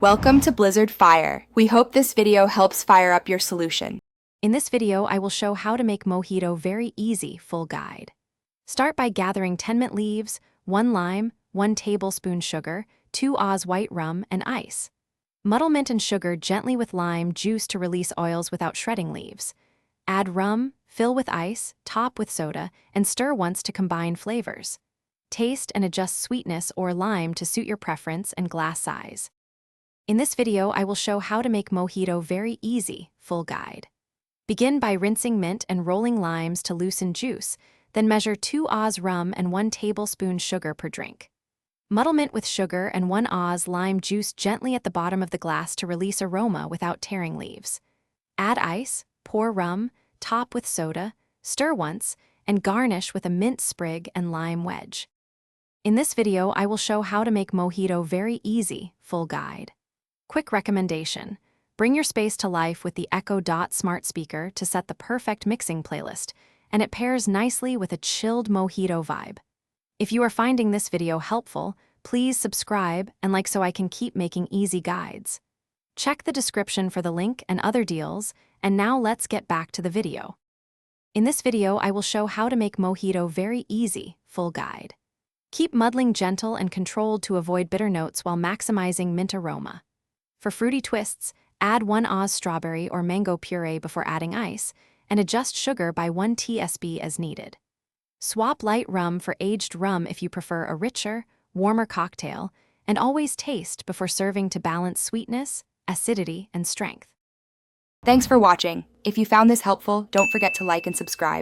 Welcome to Blizzard Fire. We hope this video helps fire up your solution. In this video, I will show how to make Mojito very easy full guide. Start by gathering 10 mint leaves, 1 lime, 1 tablespoon sugar, 2 Oz white rum, and ice. Muddle mint and sugar gently with lime juice to release oils without shredding leaves. Add rum, fill with ice, top with soda, and stir once to combine flavors. Taste and adjust sweetness or lime to suit your preference and glass size. In this video, I will show how to make Mojito very easy full guide. Begin by rinsing mint and rolling limes to loosen juice, then measure 2 Oz rum and 1 tablespoon sugar per drink. Muddle mint with sugar and 1 Oz lime juice gently at the bottom of the glass to release aroma without tearing leaves. Add ice, pour rum, top with soda, stir once, and garnish with a mint sprig and lime wedge. In this video, I will show how to make Mojito very easy full guide. Quick recommendation: bring your space to life with the Echo Dot smart speaker to set the perfect mixing playlist, and it pairs nicely with a chilled Mojito vibe. If you are finding this video helpful, please subscribe and like so I can keep making easy guides. Check the description for the link and other deals, and now let's get back to the video. In this video, I will show how to make Mojito very easy full guide. Keep muddling gentle and controlled to avoid bitter notes while maximizing mint aroma. For fruity twists, add 1 Oz strawberry or mango puree before adding ice, and adjust sugar by 1 TSB as needed. Swap light rum for aged rum if you prefer a richer, warmer cocktail, and always taste before serving to balance sweetness, acidity, and strength. Thanks for watching. If you found this helpful, don't forget to like and subscribe.